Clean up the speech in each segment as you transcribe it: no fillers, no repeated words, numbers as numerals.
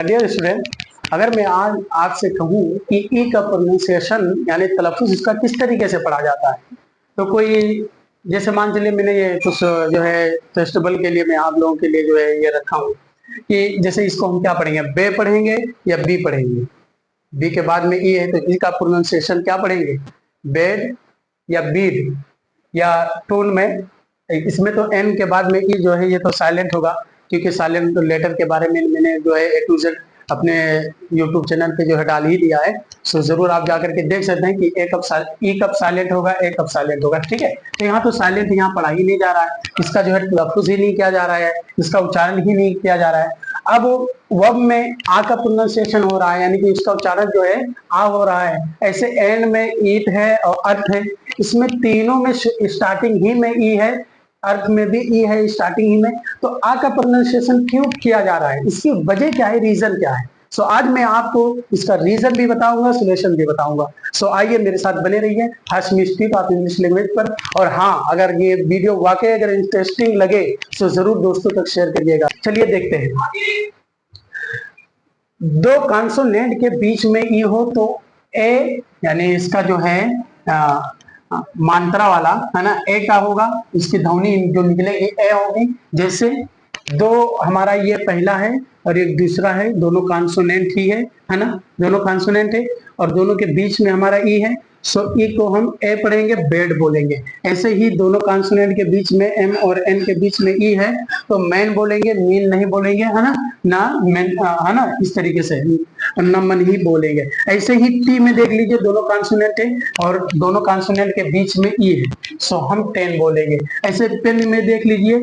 Dear student, अगर मैं आज आपसे कहूँ कि ई का प्रोनाउंसिएशन यानी तलफ़ुज़ इसका किस तरीके से पढ़ा जाता है, तो कोई जैसे मान चलिए मैंने ये कुछ जो है फेस्टिवल के लिए मैं आप लोगों के लिए जो है ये रखा हूँ कि जैसे इसको हम क्या पढ़ेंगे, बे पढ़ेंगे या बी पढ़ेंगे। बी के बाद में ई है तो ई का प्रोनाउंसिएशन क्या पढ़ेंगे, बेड या बीड या टून में। इसमें तो एन के बाद में ई जो है ये तो साइलेंट होगा, क्योंकि साइलेंट लेटर के बारे में मैंने जो है ए टू जेड अपने यूट्यूब चैनल पे जो है डाल ही दिया है। सो जरूर आप जाकर के देख सकते हैं कि ई कब साइलेंट होगा, ए कब साइलेंट होगा। ठीक है, तो यहाँ तो साइलेंट यहाँ पढ़ा ही नहीं जा रहा है, इसका जो है तलफ़ुज़ ही नहीं किया जा रहा है, इसका उच्चारण ही नहीं किया जा रहा है। अब वर्ब में आ का प्रोनाउंसिएशन हो रहा है, यानी कि इसका उच्चारण जो है आ हो रहा है। ऐसे एंड में ईट है और अर्थ है, इसमें तीनों में स्टार्टिंग ही में ई है, अर्थ में भी ई है स्टार्टिंग ही में। तो आ का प्रोनाउंसिएशन क्यों किया जा रहा है, इसकी वजह क्या है, रीजन क्या है। सो आज मैं आपको इसका रीजन भी बताऊंगा, सोल्यूशन भी बताऊंगा। सो आइए मेरे साथ बने रहिए Hashmi speak of English language पर। और हाँ, अगर ये वीडियो वाकई अगर इंटरेस्टिंग लगे तो जरूर दोस्तों तक शेयर करिएगा। चलिए देखते हैं। दो कॉन्सोनेंट के बीच में ई हो तो ए यानी इसका जो है मात्रा वाला है ना, ए का होगा, इसकी ध्वनि जो निकलेगी ए होगी। जैसे दो हमारा ये पहला है और एक दूसरा है, दोनों कॉन्सोनेंट ही है ना, दोनों कॉन्सोनेंट है और दोनों के बीच में हमारा ई है। सो ई को हम ए पढ़ेंगे, बेड बोलेंगे। ऐसे ही दोनों कॉन्सोनेंट के बीच में एम और एन के बीच में ई है तो मैन बोलेंगे, मीन नहीं बोलेंगे, है ना मैन, है ना, इस तरीके से न मन ही बोलेंगे। ऐसे ही टी में देख लीजिए, दोनों कॉन्सोनेंट है और दोनों कॉन्सोनेंट के बीच में ई है, सो हम टेन बोलेंगे। ऐसे पेन में देख लीजिए,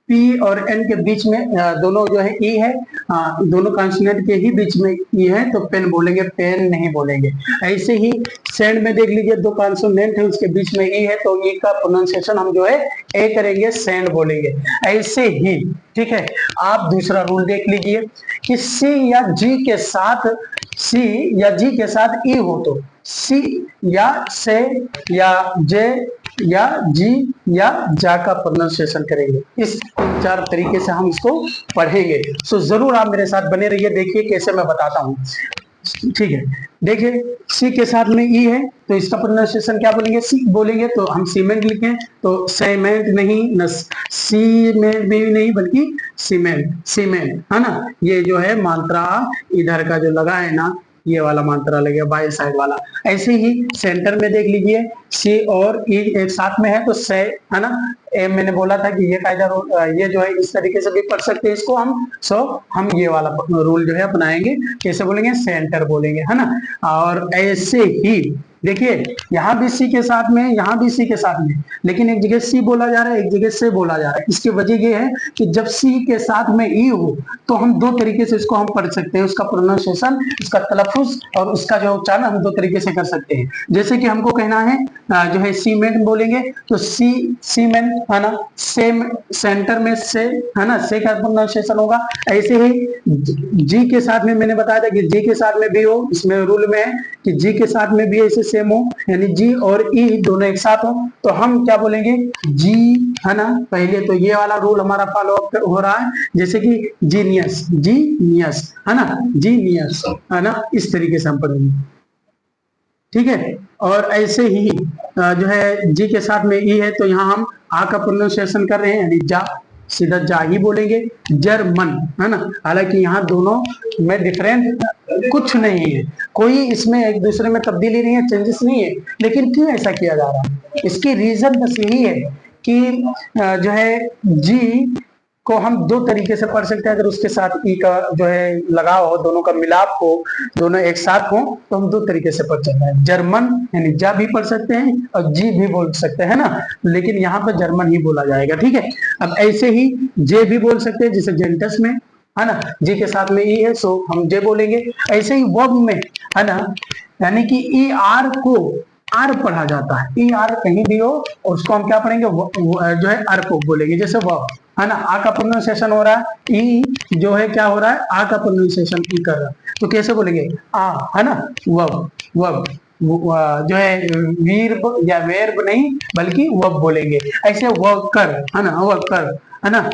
पी और एन के बीच में दोनों जो है ई है, दोनों कॉन्सोनेंट के ही बीच में ई है तो पेन बोलेंगे, पेन नहीं बोलेंगे। ऐसे ही सेंड में देख लीजिए, दो कॉन्सोनेंट है उसके बीच में ई है तो ई का प्रोनाउंसिएशन हम जो है ए करेंगे, सेंड बोलेंगे। ऐसे ही ठीक है, आप दूसरा रूल देख लीजिए कि सी या जी के साथ, सी या जी के साथ ई हो तो सी या से या जे या जी या जा का प्रोनाउंसिएशन करेंगे। इस तीन चार तरीके से हम इसको पढ़ेंगे। सो जरूर आप मेरे साथ बने रहिए, देखिए कैसे मैं बताता हूँ। ठीक है, देखिए सी के साथ में ई है तो इसका प्रोनाउंसिएशन क्या बोलेंगे, सी बोलेंगे। तो हम सीमेंट लिखें तो सीमेंट नहीं, न सीमेंट भी नहीं बल्कि सीमेंट, सीमेंट, है ना। ये जो है मात्रा इधर का जो लगा है ना, ये वाला मात्रा लगेगा बाई साइड वाला। ऐसे ही सेंटर में देख लीजिए, सी और ई एक साथ में है तो से, है ना। मैंने बोला था कि ये कायदा ये जो है इस तरीके से भी पढ़ सकते हैं इसको हम। सो हम ये वाला रूल जो है अपनाएंगे, कैसे बोलेंगे, सेंटर बोलेंगे, है ना। और ऐसे ही देखिए, यहाँ भी सी के साथ में, यहाँ भी सी के साथ में, लेकिन एक जगह सी बोला जा रहा है, एक जगह से बोला जा रहा है। इसकी वजह ये है कि जब सी के साथ में ई हो तो हम दो तरीके से इसको हम पढ़ सकते हैं, उसका प्रोनाउंसिएशन, उसका तलफ़ुज़ और उसका जो उच्चारण हम दो तरीके से कर सकते हैं। जैसे कि हमको कहना है जो है सीमेंट बोलेंगे तो सी सीमेंट, है ना। सेम सेंटर में से, है ना, से का प्रोनाउंसिएशन होगा। ऐसे ही जी के साथ में मैंने बताया था कि जी के साथ में भी हो, इसमें रूल में है कि जी के साथ में भी ऐसे सेम हो, यानी जी और ई दोनों एक साथ हो तो हम क्या बोलेंगे, जी, है ना। पहले तो ये वाला रूल हमारा फॉलो हो रहा है, जैसे कि जीनियस, जीनियस, है ना, जीनियस, है ना, इस तरीके से हम पढ़ेंगे। ठीक है, और ऐसे ही जो है जी के साथ में ई है तो यहाँ हम आ का प्रोनाउंसिएशन कर रहे हैं, यानी जा, सीधा जा ही बोलेंगे। जर्मन, है ना। हालांकि यहाँ दोनों में डिफरेंट कुछ नहीं है, कोई इसमें एक दूसरे में तब्दीली नहीं है, चेंजेस नहीं है। लेकिन क्यों ऐसा किया जा रहा है, इसकी रीजन बस यही है कि जो है जी को हम दो तरीके से पढ़ सकते हैं। अगर उसके साथ ई का जो है लगाव हो, दोनों का मिलाप हो, दोनों एक साथ हो तो हम दो तरीके से पढ़ सकते हैं। जर्मन यानी जा भी पढ़ सकते हैं और जी भी बोल सकते हैं ना, लेकिन यहाँ पर जर्मन ही बोला जाएगा। ठीक है, अब ऐसे ही जे भी बोल सकते हैं, जैसे जेंटस में, है ना, जी के साथ में ई है सो हम जे बोलेंगे। ऐसे ही वर्ब में, है ना, यानी कि ई आर को आर पढ़ा जाता है, ई आर कहीं भी हो और उसको हम क्या पढ़ेंगे, जो है आर को बोलेंगे। जैसे वर्ब, है ना, आ का प्रोनाउंसिएशन हो रहा है, ई जो है क्या हो रहा है, आ का प्रोनाउंसिएशन ई कर रहा है तो कैसे बोलेंगे, आ, है ना, वर्ब, वर्ब जो है वीर्ब या वेर्ब नहीं बल्कि वर्ब बोलेंगे। ऐसे वर्कर, है ना, वर्कर, है ना,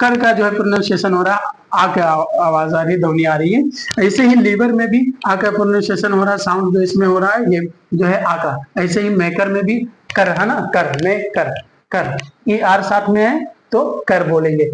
कर का जो है प्रोनाउंसिएशन हो रहा है, आ का आवाज आ रही है, ध्वनि आ रही है। ऐसे ही लीवर में भी आ का प्रोनाउंसिएशन हो रहा है, साउंड जो इसमें हो रहा है ये जो है आ का। ऐसे ही मेकर में भी कर है ना, कर में कर, कर ये आर साथ में है तो कर बोलेंगे,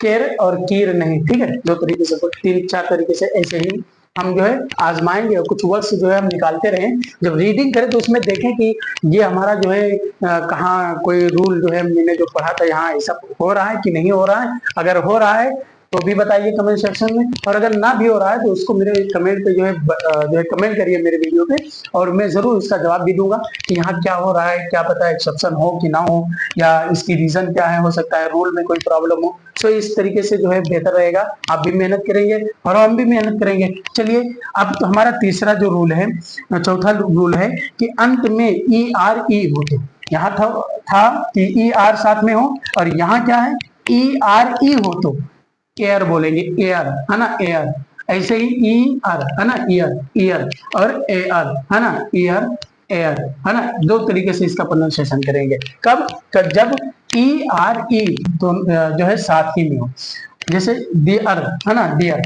केर और कीर नहीं। ठीक है, दो तरीके से, तीन चार तरीके से ऐसे ही हम जो है आजमाएंगे और कुछ वर्ड्स जो है हम निकालते रहें। जब रीडिंग करें तो उसमें देखें कि ये हमारा जो है कहाँ कोई रूल जो है मैंने जो पढ़ा था यहाँ ऐसा हो रहा है कि नहीं हो रहा है। अगर हो रहा है तो भी बताइए कमेंट सेक्शन में, और अगर ना भी हो रहा है तो उसको मेरे कमेंट पे जो है कमेंट करिए मेरे वीडियो पे, और मैं जरूर इसका जवाब भी दूंगा कि यहाँ क्या हो रहा है, क्या पता एक्सेप्शन हो कि ना हो, या इसकी रीजन क्या है, हो सकता है रूल में कोई प्रॉब्लम हो। सो इस तरीके से जो है बेहतर रहेगा, आप भी मेहनत करेंगे और हम भी मेहनत करेंगे। चलिए अब तो हमारा तीसरा जो रूल है, चौथा रूल है कि अंत में ई आर ई हो। तो यहाँ था कि ई आर साथ में हो, और यहाँ क्या है ई आर ई हो तो एयर बोलेंगे, एयर है ना, एयर। ऐसे ही ई आर है ना, ईयर, ईयर, और ए आर है ना, ईयर, एयर है ना। दो तरीके से इसका प्रोनाउंसिएशन करेंगे। कब? जब ई आर ई तो जो है साथ ही में हो। जैसे डियर है ना, डियर,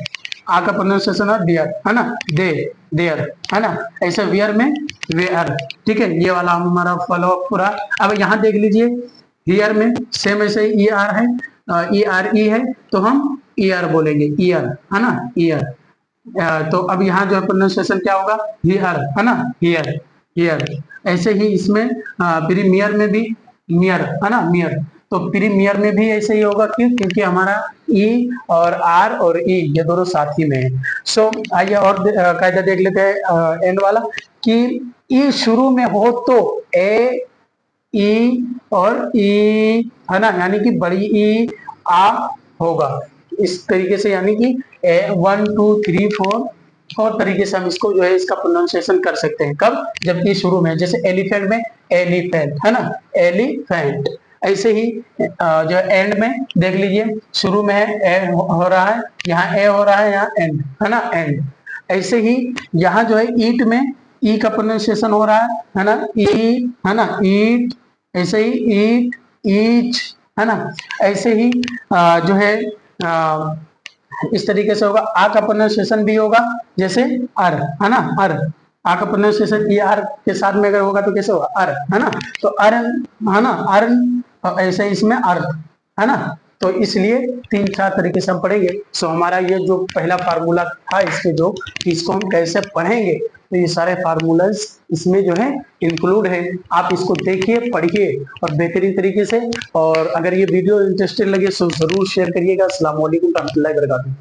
आ का प्रोनाउंसिएशन है डियर है ना, दे, देयर है ना। ऐसे वियर में वेयर। ठीक है, ये वाला हमारा फॉलो पूरा। अब यहाँ देख लीजिए, हियर में सेम ऐसे ई आर है, ई आर ई है तो हम ईयर बोलेंगे, ईयर है ना, ईयर। तो अब यहाँ जो है प्रोनाउंसिएशन क्या होगा, हियर है ना, हियर, हियर। ऐसे ही इसमें प्रीमियर में भी मियर है ना, मियर। तो प्रीमियर में भी ऐसे ही होगा, क्यों? क्योंकि हमारा ई और आर और ई ये दोनों साथ ही में है। सो आइए और कायदा देख लेते हैं एंड वाला, कि ई शुरू में हो तो ए, ई और ई है ना, यानी कि बड़ी ई आ होगा। इस तरीके से यानी कि 1 2 3 4 और तरीके से हम इसको जो है इसका प्रोनाउंसिएशन कर सकते हैं। कब? जब ये शुरू में, जैसे एलिफेंट में एलिफेंट है ना, एलिफेंट। ऐसे ही जो एंड में देख लीजिए, शुरू में है ए हो रहा है, यहाँ ए हो रहा है, यहाँ एंड है ना, एंड। ऐसे ही यहाँ जो है ईट में ई का प्रोनाउंसिएशन हो रहा है ना, ई है ना, ईट। ऐसे ही ईट, ईच है ना। ऐसे ही जो है इस तरीके से होगा। आ का प्रोनाउंसिएशन भी होगा, जैसे अर है ना, अर। आ का प्रोनाउंसिएशन ई आर के साथ में अगर होगा तो कैसे होगा, अर है ना। तो अर्न है ना, अर्न। ऐसे इसमें अर्थ है ना। तो इसलिए तीन चार तरीके से हम पढ़ेंगे। सो हमारा ये जो पहला फार्मूला था इसके जो, इसको हम कैसे पढ़ेंगे, तो ये सारे फार्मूलाज इसमें जो है इंक्लूड है। आप इसको देखिए, पढ़िए और बेहतरीन तरीके से। और अगर ये वीडियो इंटरेस्टिंग लगे तो जरूर शेयर करिएगा। अस्सलाम वालेकुम रहमतुल्लाहि व बरकातुहू।